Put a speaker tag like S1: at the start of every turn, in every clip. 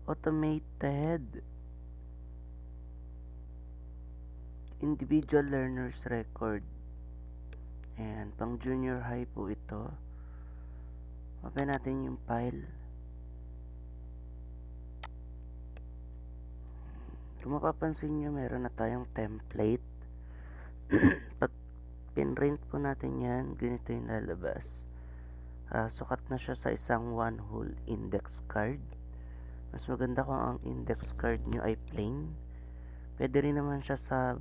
S1: Automated individual learners record. Ayan, pang junior high po ito. Open natin yung file. Kung mapapansin nyo, meron na tayong template. Pag pinrint po natin yan, ganito yung lalabas. Sukat na siya sa isang one whole index card. Mas maganda kung ang index card nyo ay plain. Pwede rin naman siya sa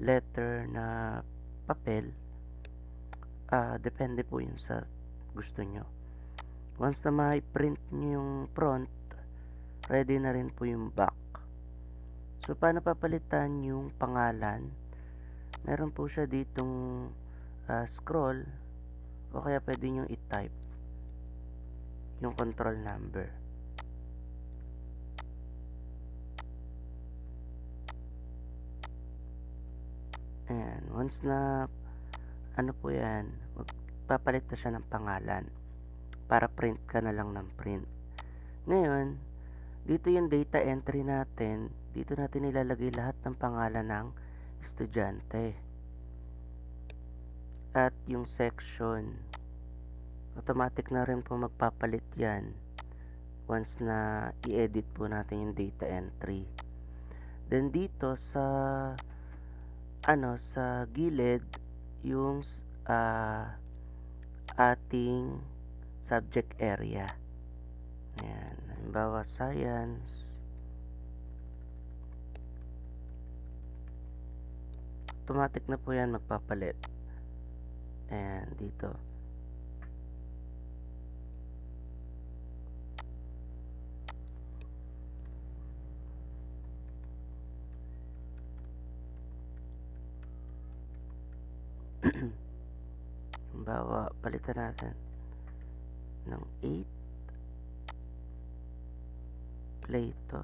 S1: letter na papel. Depende po yun sa gusto nyo. Once na ma-print nyo yung front, ready na rin po yung back. So, paano papalitan yung pangalan? Meron po siya ditong scroll, o kaya pwede nyo i-type yung control number. Ayan, once na ano po yan, magpapalit na siya ng pangalan para print ka na lang ng print. Ngayon, dito yung data entry natin, dito natin ilalagay lahat ng pangalan ng estudyante. At yung section, automatic na rin po magpapalit yan once na i-edit po natin yung data entry. Then dito sa sa gilid yung ating subject area. Ayan, halimbawa science. Automatic na po yan magpapalit. Ayan, dito. Halimbawa, palitan natin ng 8. Play ito.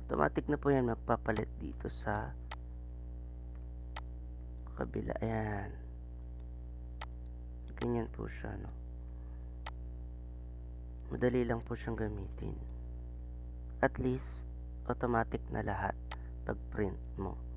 S1: Automatic na po yan magpapalit dito sa kabila. Ayan. Ganyan po siya, no? Madali lang po siyang gamitin. At least, automatic na lahat pag print mo.